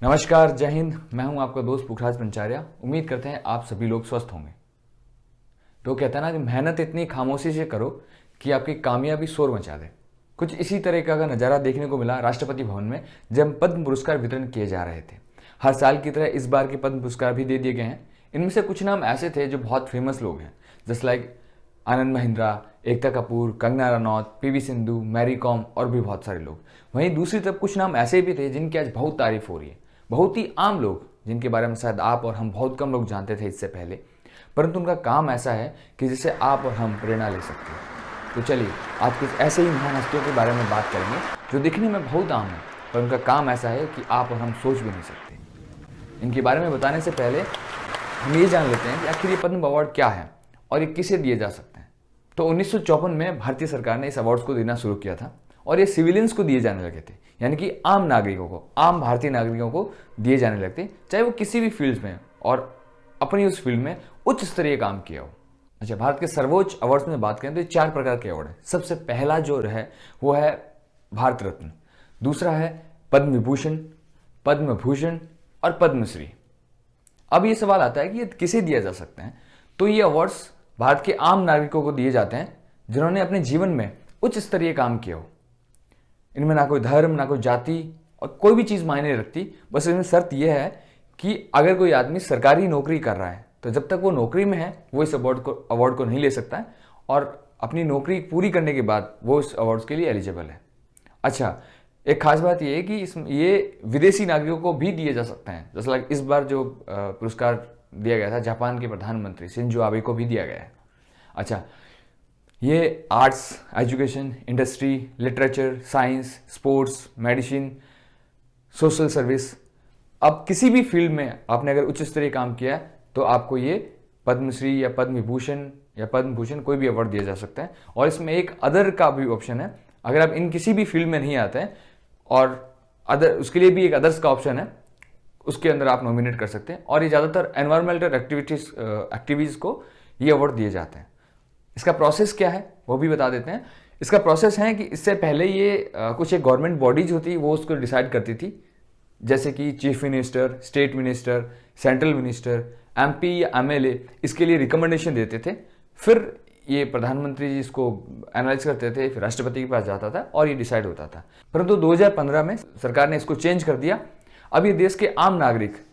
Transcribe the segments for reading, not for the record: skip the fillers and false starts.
नमस्कार, जय हिंद। मैं हूं आपका दोस्त पुखराज पंचारिया। उम्मीद करते हैं आप सभी लोग स्वस्थ होंगे। तो कहता है ना कि मेहनत इतनी खामोशी से करो कि आपकी कामयाबी शोर मचा दे। कुछ इसी तरह का नज़ारा देखने को मिला राष्ट्रपति भवन में जब पद्म पुरस्कार वितरण किए जा रहे थे। हर साल की तरह इस बार के पद्म पुरस्कार भी दे दिए गए हैं। इनमें से कुछ नाम ऐसे थे जो बहुत फेमस लोग हैं, just like Anand Mahindra, Ekta Kapoor, Kangana Ranaut, PV Sindhu, Mary Kom और भी बहुत सारे लोग। वहीं दूसरी तरफ कुछ नाम ऐसे भी थे जिनकी आज बहुत तारीफ हो रही है। बहुत ही आम लोग जिनके बारे में शायद आप और हम बहुत कम लोग जानते थे इससे पहले, परंतु उनका काम ऐसा है कि जिससे आप और हम प्रेरणा ले सकते हैं। तो चलिए आज कुछ ऐसे ही महान हस्तियों के बारे में बात करेंगे जो दिखने में बहुत आम है, पर उनका काम ऐसा है कि आप और हम सोच भी नहीं सकते। इनके बारे में बताने से पहले हम ये जान लेते हैं कि आखिर ये पद्म अवार्ड क्या है और ये किसे दिए जा सकते हैं। तो 1954 में भारतीय सरकार ने इस अवार्ड्स को देना शुरू किया था और ये सिविलियंस को दिए जाने लगे थे, यानी कि आम नागरिकों को, आम भारतीय नागरिकों को दिए जाने लगते, चाहे वो किसी भी फील्ड में और अपनी उस फील्ड में उच्च स्तरीय काम किया हो। अच्छा, भारत के सर्वोच्च अवार्ड्स में बात करें तो ये 4 प्रकार के अवार्ड हैं। सबसे पहला जो है वो है भारत रत्न, दूसरा है पद्म विभूषण, पद्म भूषण और पद्मश्री। अब ये सवाल आता है कि ये किसे दिया जा सकता है। तो ये अवार्ड्स भारत के आम नागरिकों को दिए जाते हैं जिन्होंने अपने जीवन में उच्च स्तरीय काम किया हो। इनमें ना कोई धर्म, ना कोई जाति और कोई भी चीज़ मायने नहीं रखती। बस इसमें शर्त यह है कि अगर कोई आदमी सरकारी नौकरी कर रहा है तो जब तक वो नौकरी में है वो इस अवार्ड को नहीं ले सकता है, और अपनी नौकरी पूरी करने के बाद वो इस अवार्ड्स के लिए एलिजिबल है। अच्छा, एक खास बात ये है कि ये विदेशी नागरिकों को भी दिए जा सकते हैं। जैसे लाइक इस बार जो पुरस्कार दिया गया था जापान के प्रधानमंत्री शिंजो आबे को भी दिया गया है। अच्छा, ये arts, education, industry, literature, science, sports, medicine, social service, अब किसी भी फील्ड में आपने अगर उच्च स्तरीय काम किया है तो आपको ये पद्मश्री या पद्म विभूषण या पद्म भूषण कोई भी अवार्ड दिया जा सकता है। और इसमें एक अदर का भी ऑप्शन है। अगर आप इन किसी भी फील्ड में नहीं आते हैं और अदर, उसके लिए भी एक अदर्स का ऑप्शन है, उसके अंदर आप नॉमिनेट कर सकते हैं। और ये ज़्यादातर एनवायरमेंटल एक्टिविटीज़ को ये अवार्ड दिए जाते हैं। इसका प्रोसेस क्या है वो भी बता देते हैं। इसका प्रोसेस है कि इससे पहले ये कुछ एक गवर्नमेंट बॉडीज होती वो उसको डिसाइड करती थी, जैसे कि chief minister, state minister, central minister, MP या एमएलए इसके लिए रिकमेंडेशन देते थे। फिर ये प्रधानमंत्री जी इसको एनालाइज करते थे, फिर राष्ट्रपति के पास जाता था और ये डिसाइड होता था। परंतु 2015 में सरकार ने इसको चेंज कर दिया। अब ये देश के आम नागरिक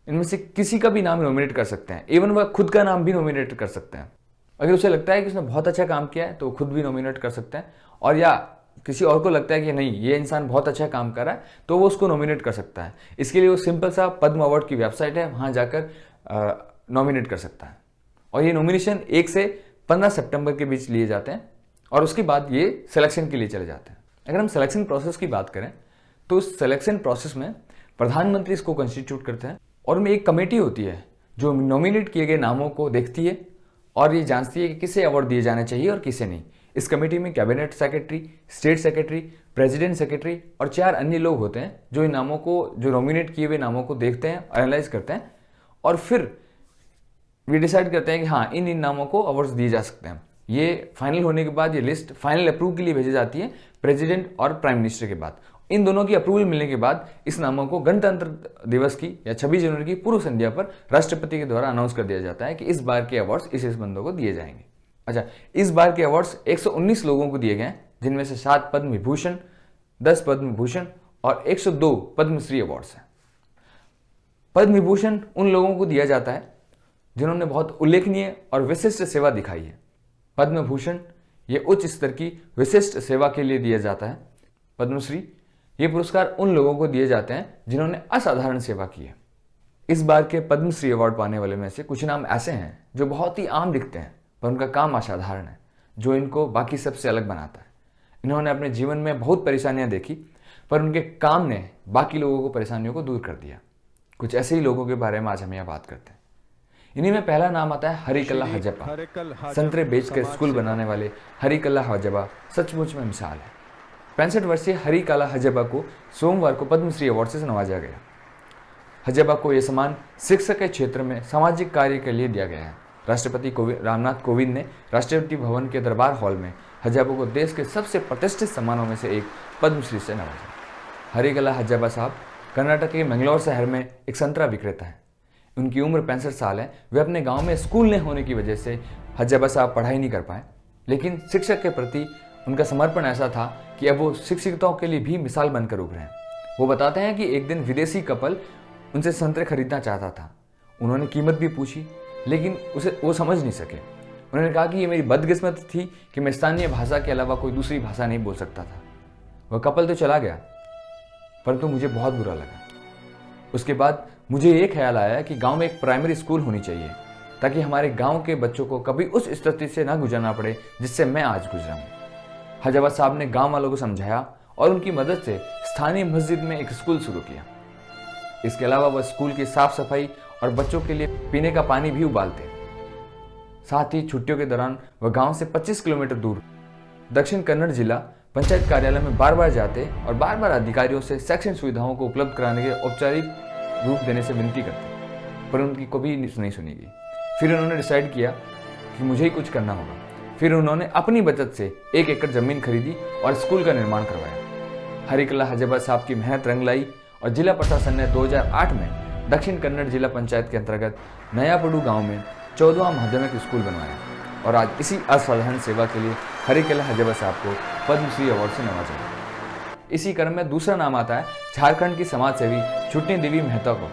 इनमें से किसी का भी नाम नॉमिनेट कर सकते हैं। इवन वह खुद का नाम भी नॉमिनेट कर सकते हैं। अगर उसे लगता है कि उसने बहुत अच्छा काम किया है तो खुद भी नॉमिनेट कर सकते हैं, और या किसी और को लगता है कि नहीं ये इंसान बहुत अच्छा काम कर रहा है तो वो उसको नॉमिनेट कर सकता है। इसके लिए वो सिंपल सा पद्म अवार्ड की वेबसाइट है, वहाँ जाकर नॉमिनेट कर सकता है। और ये नॉमिनेशन 1 से 15 सितंबर के बीच लिए जाते हैं और उसके बाद ये सिलेक्शन के लिए चले जाते हैं। अगर हम सिलेक्शन प्रोसेस की बात करें तो उस सिलेक्शन प्रोसेस में प्रधानमंत्री इसको कंस्टिट्यूट करते हैं और उनमें एक कमेटी होती है जो नॉमिनेट किए गए नामों को देखती है और ये जांचती है कि किसे अवार्ड दिए जाने चाहिए और किसे नहीं। इस कमेटी में cabinet secretary, state secretary, president secretary और 4 अन्य लोग होते हैं जो इन नामों को, जो नॉमिनेट किए हुए नामों को देखते हैं, एनालाइज करते हैं और फिर वे डिसाइड करते हैं कि हाँ इन नामों को अवार्ड्स दिए जा सकते हैं। ये फाइनल होने के बाद ये लिस्ट फाइनल अप्रूव के लिए भेजी जाती है प्रेसिडेंट और प्राइम मिनिस्टर के बाद। इन दोनों की अप्रूवल मिलने के बाद इस नामों को गणतंत्र दिवस की या 26 जनवरी की पूर्व संध्या पर राष्ट्रपति के द्वारा अनाउंस कर दिया जाता है कि इस बार के अवार्ड्स इस बंदों को दिए जाएंगे। अच्छा, इस बार के अवार्ड्स 119 लोगों को दिए गए हैं, जिनमें से 7 पद्म विभूषण, 10 पद्म भूषण और 102 पद्मश्री अवार्ड्स हैं। पद्म विभूषण उन लोगों को दिया जाता है जिन्होंने बहुत उल्लेखनीय और विशिष्ट सेवा दिखाई है। पद्म भूषण ये उच्च स्तर की विशिष्ट सेवा के लिए दिया जाता है। पद्मश्री ये पुरस्कार उन लोगों को दिए जाते हैं जिन्होंने असाधारण सेवा की है। इस बार के पद्मश्री अवार्ड पाने वाले में से कुछ नाम ऐसे हैं जो बहुत ही आम दिखते हैं पर उनका काम असाधारण है, जो इनको बाकी सबसे अलग बनाता है। इन्होंने अपने जीवन में बहुत परेशानियां देखी पर उनके काम ने बाकी लोगों को परेशानियों को दूर कर दिया। कुछ ऐसे ही लोगों के बारे में आज हम यहाँ बात करते हैं। इन्हीं में पहला नाम आता है हरिकल्ला हजप्पा। संतरे बेचकर स्कूल बनाने वाले हरिकल्ला हजप्पा सचमुच में मिसाल है। 65 वर्षीय हरिकल्ला हजप्पा को सोमवार को पद्मश्री अवार्ड से नवाजा गया। हजप्पा को यह सम्मान शिक्षा के क्षेत्र में सामाजिक कार्य के लिए दिया गया है। राष्ट्रपति रामनाथ कोविंद ने राष्ट्रपति भवन के दरबार हॉल में हजप्पा को देश के सबसे प्रतिष्ठित सम्मानों में से एक पद्मश्री से नवाजा। हरिकल्ला हजप्पा साहब कर्नाटक के मंगलौर शहर में एक संतरा विक्रेता है। उनकी उम्र 65 साल है। वे अपने गांव में स्कूल न होने की वजह से हजाबा साहब पढ़ाई नहीं कर पाए, लेकिन शिक्षक के प्रति उनका समर्पण ऐसा था कि अब वो शिक्षिकाओं के लिए भी मिसाल बनकर उभरे हैं। वो बताते हैं कि एक दिन विदेशी कपल उनसे संतरे खरीदना चाहता था। उन्होंने कीमत भी पूछी, लेकिन उसे वो समझ नहीं सके। उन्होंने कहा कि ये मेरी बदकिस्मत थी कि मैं स्थानीय भाषा के अलावा कोई दूसरी भाषा नहीं बोल सकता था। वह कपल तो चला गया, परंतु मुझे बहुत बुरा लगा। उसके बाद मुझे ये ख्याल आया कि गांव में एक प्राइमरी स्कूल होनी चाहिए, ताकि हमारे गांव के बच्चों को कभी उस स्थिति से ना गुजरना पड़े जिससे मैं आज गुजरा हूँ। हजाबा साहब ने गांव वालों को समझाया और उनकी मदद से स्थानीय मस्जिद में एक स्कूल शुरू किया। इसके अलावा वह स्कूल की साफ सफाई और बच्चों के लिए पीने का पानी भी उबालते। साथ ही छुट्टियों के दौरान वह गांव से 25 किलोमीटर दूर दक्षिण कन्नड़ जिला पंचायत कार्यालय में बार बार जाते और बार बार अधिकारियों से शैक्षणिक सुविधाओं को उपलब्ध कराने के औपचारिक रूप देने से विनती करते, पर उनकी कभी नहीं सुनी गई। फिर उन्होंने डिसाइड किया कि मुझे ही कुछ करना होगा। फिर उन्होंने अपनी बचत से 1 एकड़ जमीन खरीदी और स्कूल का निर्माण करवाया। हरिकला हजाबा साहब की मेहनत रंग लाई और जिला प्रशासन ने 2008 में दक्षिण कन्नड़ जिला पंचायत के अंतर्गत नयापड़ू गांव में 14वां माध्यमिक स्कूल बनवाया और आज इसी असाधारण सेवा के लिए हरिकला हजाबा साहब को पद्मश्री अवार्ड से नवाजा गया। इसी क्रम में दूसरा नाम आता है झारखंड की समाज सेवी छुटनी देवी मेहता को।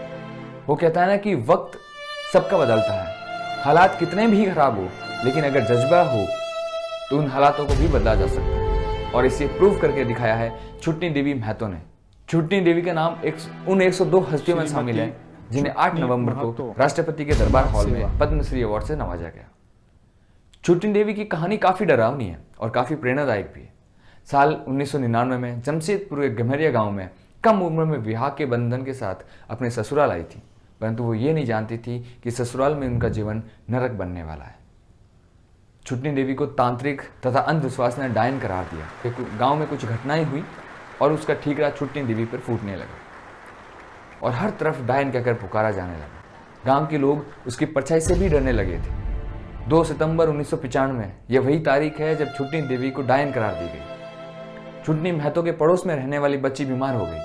वो कहता है ना कि वक्त सबका बदलता है, हालात कितने भी खराब हो, लेकिन अगर जज्बा हो तो उन हालातों को भी बदला जा सकता है, और इसे प्रूव करके दिखाया है छुटनी देवी महतो ने। छुटनी देवी का नाम उन 102 हस्तियों में शामिल है जिन्हें 8 नवंबर को राष्ट्रपति के दरबार हॉल में पद्मश्री अवार्ड से नवाजा गया। छुटनी देवी की कहानी काफी डरावनी है और काफी प्रेरणादायक भी है। साल 1999 में जमशेदपुर के गम्हरिया गांव में कम उम्र में विवाह के बंधन के साथ अपने ससुराल आई थी, परंतु वो ये नहीं जानती थी कि ससुराल में उनका जीवन नरक बनने वाला है। छुटनी देवी को तांत्रिक तथा अंधविश्वास ने डायन करार दिया। गांव में कुछ घटनाएं हुई और उसका ठीकरा छुटनी देवी पर फूटने लगा और हर तरफ डायन कहकर पुकारा जाने लगा। गांव के लोग उसकी परछाई से भी डरने लगे थे। 2 सितंबर 1995 यह वही तारीख है जब छुटनी देवी को डायन करार दी गई। छुटनी महतो के पड़ोस में रहने वाली बच्ची बीमार हो गई।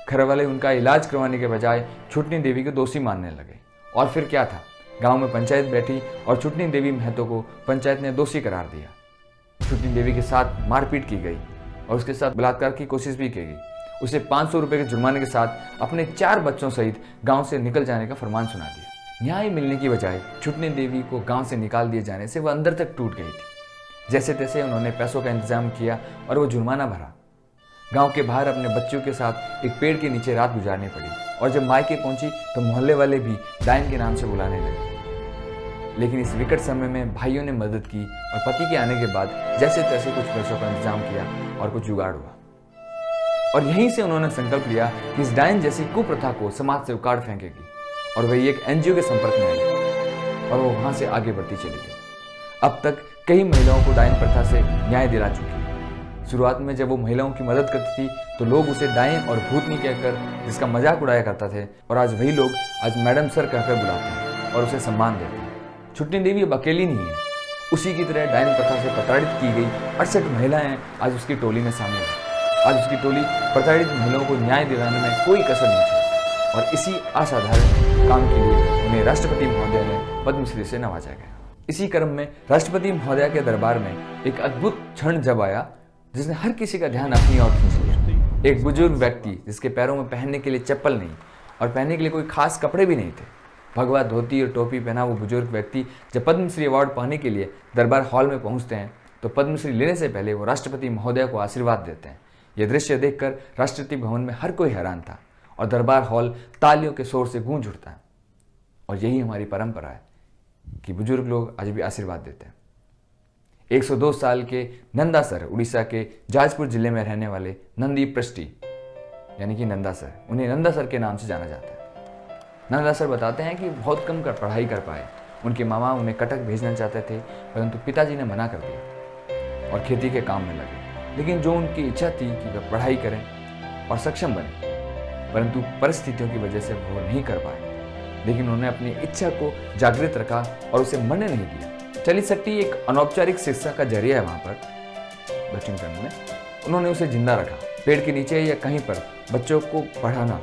घर वाले उनका इलाज करवाने के बजाय छुटनी देवी को दोषी मानने लगे। और फिर क्या था, गांव में पंचायत बैठी और छुटनी देवी महतो को पंचायत ने दोषी करार दिया। छुटनी देवी के साथ मारपीट की गई और उसके साथ बलात्कार की कोशिश भी की गई। उसे 500 रुपए के जुर्माने के साथ अपने 4 बच्चों सहित गांव से निकल जाने का फरमान सुना दिया। न्याय मिलने की बजाय छुटनी देवी को गांव से निकाल दिए जाने से वह अंदर तक टूट गई थी। जैसे तैसे उन्होंने पैसों का इंतजाम किया और वो जुर्माना भरा। गांव के बाहर अपने बच्चों के साथ एक पेड़ के नीचे रात गुजारनी पड़ी और जब मायके पहुंची तो मोहल्ले वाले भी डायन के नाम से बुलाने लगे। लेकिन इस विकट समय में भाइयों ने मदद की और पति के आने के बाद जैसे तैसे कुछ पैसों का इंतजाम किया और कुछ जुगाड़ हुआ। और यहीं से उन्होंने संकल्प लिया कि इस डायन जैसी कुप्रथा को समाज से उखाड़ फेंकेगी, और वही एक एनजीओ के संपर्क में आई और वो वहां से आगे बढ़ती चली गई। अब तक कई महिलाओं को डायन प्रथा से न्याय दिला चुकी है। शुरुआत में जब वो महिलाओं की मदद करती थी तो लोग उसे डायन और भूतनी कहकर जिसका मजाक उड़ाया करता थे, और आज वही लोग आज मैडम सर कहकर बुलाते हैं और उसे सम्मान देते हैं। छुटनी देवी अब अकेली नहीं है। उसी की तरह डायन प्रथा से प्रताड़ित की गई 68 महिलाएं आज उसकी टोली में शामिल हैं। आज उसकी टोली प्रताड़ित महिलाओं को न्याय दिलाने में कोई कसर नहीं छोड़ी, और इसी असाधारण काम के लिए उन्हें राष्ट्रपति महोदय ने पद्मश्री से नवाजा गया। इसी क्रम में राष्ट्रपति महोदय के दरबार में एक अद्भुत क्षण जब आया जिसने हर किसी का ध्यान अपनी ओर खींच लिया। एक बुजुर्ग व्यक्ति जिसके पैरों में पहनने के लिए चप्पल नहीं और पहनने के लिए कोई खास कपड़े भी नहीं थे, भगवा धोती और टोपी पहना वो बुजुर्ग व्यक्ति जब पद्मश्री अवार्ड पाने के लिए दरबार हॉल में पहुंचते हैं तो पद्मश्री लेने से पहले वो राष्ट्रपति महोदय को आशीर्वाद देते हैं। यह दृश्य देखकर राष्ट्रपति भवन में हर कोई हैरान था और दरबार हॉल तालियों के शोर से गूंज उठता है। और यही हमारी परंपरा है कि बुजुर्ग लोग आज भी आशीर्वाद देते हैं। 102 साल के नंदा सर उड़ीसा के जाजपुर जिले में रहने वाले नंदी पृष्टि यानी कि नंदा सर, उन्हें नंदा सर के नाम से जाना जाता है। नंदा सर बताते हैं कि बहुत कम पढ़ाई कर पाए। उनके मामा उन्हें कटक भेजना चाहते थे, परंतु पिताजी ने मना कर दिया और खेती के काम में लगे। लेकिन जो उनकी इच्छा थी कि वे पढ़ाई करें और सक्षम बने, परंतु परिस्थितियों की वजह से वो नहीं कर पाए। लेकिन उन्होंने अपनी इच्छा को जागृत रखा और उसे मरने नहीं दिया। चलीसट्टी एक अनौपचारिक शिक्षा का जरिया है वहाँ पर दक्षिण कन्नड़ में। उन्होंने उसे जिंदा रखा। पेड़ के नीचे या कहीं पर बच्चों को पढ़ाना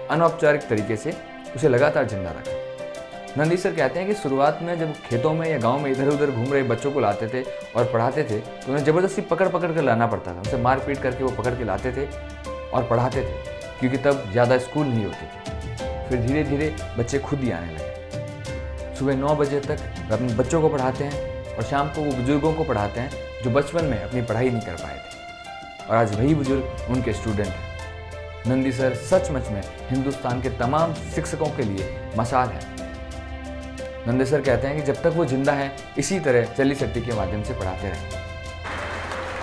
अनौपचारिक तरीके से उसे लगातार जिंदा रखा। नंदी सर कहते हैं कि शुरुआत में जब खेतों में या गांव में इधर उधर घूम रहे बच्चों को लाते थे और पढ़ाते थे तो उन्हें ज़बरदस्ती पकड़ पकड़ कर लाना पड़ता था। उनसे मार पीट करके वो पकड़ के लाते थे और पढ़ाते थे, क्योंकि तब ज़्यादा स्कूल नहीं होते थे। फिर धीरे धीरे बच्चे खुद ही आने लगे। सुबह 9 बजे तक वे अपने बच्चों को पढ़ाते हैं और शाम को वो बुजुर्गों को पढ़ाते हैं जो बचपन में अपनी पढ़ाई नहीं कर पाए थे, और आज वही बुजुर्ग उनके स्टूडेंट हैं। नंदी सर सचमुच में हिंदुस्तान के तमाम शिक्षकों के लिए मसाल है। नंदी सर कहते हैं कि जब तक वो जिंदा है इसी तरह चली सट्टी के माध्यम से पढ़ाते रहेंगे,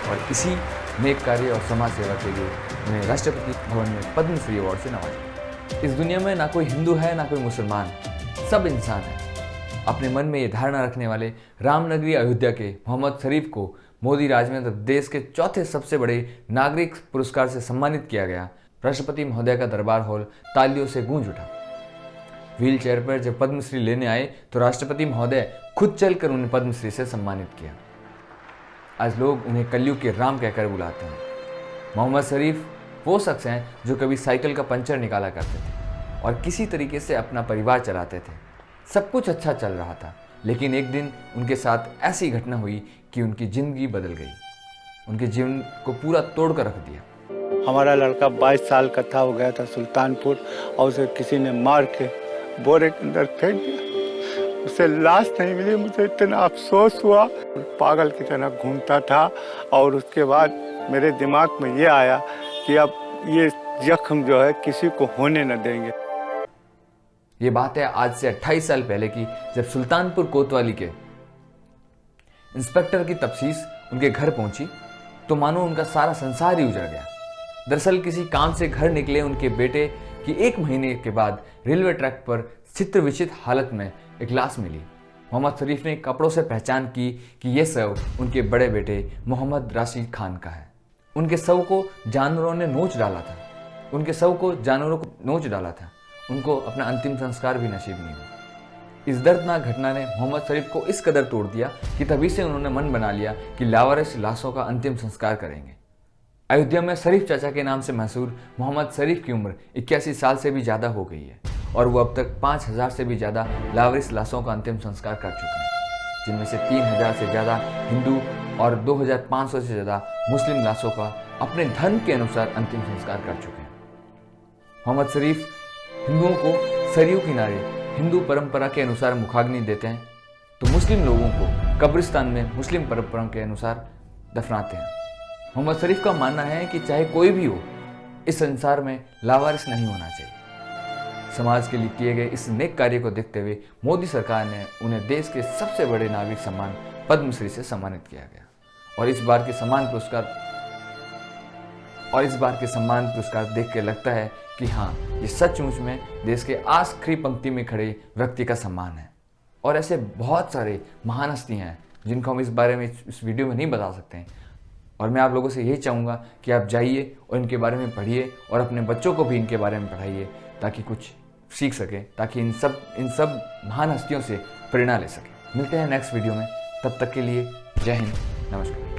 और इसी नेक कार्य और समाज सेवा के लिए उन्हें राष्ट्रपति भवन में पद्मश्री अवार्ड से नवाजा। इस दुनिया में ना कोई हिंदू है ना कोई मुसलमान, सब इंसान है। अपने मन में ये धारणा रखने वाले रामनगरी अयोध्या के मोहम्मद शरीफ को मोदी राज में जब देश के चौथे सबसे बड़े नागरिक पुरस्कार से सम्मानित किया गया, राष्ट्रपति महोदय का दरबार हॉल तालियों से गूंज उठा। व्हील चेयर पर जब पद्मश्री लेने आए तो राष्ट्रपति महोदय खुद चलकर उन्हें पद्मश्री से सम्मानित किया। आज लोग उन्हें कलयुग के राम कहकर बुलाते हैं। मोहम्मद शरीफ वो शख्स हैं जो कभी साइकिल का पंचर निकाला करते थे और किसी तरीके से अपना परिवार चलाते थे। सब कुछ अच्छा चल रहा था, लेकिन एक दिन उनके साथ ऐसी घटना हुई कि उनकी जिंदगी बदल गई। उनके जीवन को पूरा तोड़ कर रख दिया। हमारा लड़का 22 साल का था, वो गया था सुल्तानपुर और उसे किसी ने मार के बोरे के अंदर फेंक दिया। उसे लाश नहीं मिली। मुझे इतना अफसोस हुआ। पागल की तरह घूमता था और उसके बाद मेरे दिमाग में ये आया कि अब ये जख्म जो है किसी को होने न देंगे। ये बात है आज से 28 साल पहले की, जब सुल्तानपुर कोतवाली के इंस्पेक्टर की तफ्तीश उनके घर पहुंची तो मानो उनका सारा संसार ही उजड़ गया। दरअसल किसी काम से घर निकले उनके बेटे की 1 महीने के बाद रेलवे ट्रैक पर चित्र विचित हालत में एक लाश मिली। मोहम्मद शरीफ ने कपड़ों से पहचान की कि यह शव उनके बड़े बेटे मोहम्मद राशिद खान का है। उनके शव को जानवरों ने नोच डाला था। उनको अपना अंतिम संस्कार भी नसीब नहीं हुआ। इस दर्दनाक घटना ने मोहम्मद शरीफ को इस कदर तोड़ दिया कि तभी से उन्होंने मन बना लिया कि लावारिस लाशों का अंतिम संस्कार करेंगे। अयोध्या में शरीफ चाचा के नाम से मशहूर मोहम्मद शरीफ की उम्र 81 साल से भी ज़्यादा हो गई है और वो अब तक 5000 से भी ज़्यादा लावारिस लाशों का अंतिम संस्कार कर चुके हैं, जिनमें से 3000 से ज़्यादा हिंदू और 2500 से ज़्यादा मुस्लिम लाशों का अपने धर्म के अनुसार अंतिम संस्कार कर चुके हैं। मोहम्मद शरीफ हिंदुओं को सरयू किनारे हिंदू परंपरा के अनुसार मुखाग्नि देते हैं, तो मुस्लिम लोगों को कब्रिस्तान में मुस्लिम परंपरा के अनुसार दफनाते हैं। मोहम्मद शरीफ का मानना है कि चाहे कोई भी हो, इस संसार में लावारिस नहीं होना चाहिए। समाज के लिए किए गए इस नेक कार्य को देखते हुए मोदी सरकार ने उन्हें देश के सबसे बड़े नागरिक सम्मान पद्मश्री से सम्मानित किया गया। और इस बार के सम्मान पुरस्कार देख के लगता है कि हाँ, ये सचमुच में देश के आखिरी पंक्ति में खड़े व्यक्ति का सम्मान है। और ऐसे बहुत सारे महान हस्ती हैं जिनको हम इस बारे में इस वीडियो में नहीं बता सकते हैं। और मैं आप लोगों से यही चाहूँगा कि आप जाइए और इनके बारे में पढ़िए और अपने बच्चों को भी इनके बारे में पढ़ाइए, ताकि कुछ सीख सकें, ताकि इन सब महान हस्तियों से प्रेरणा ले सकें। मिलते हैं नेक्स्ट वीडियो में, तब तक के लिए जय हिंद, नमस्कार।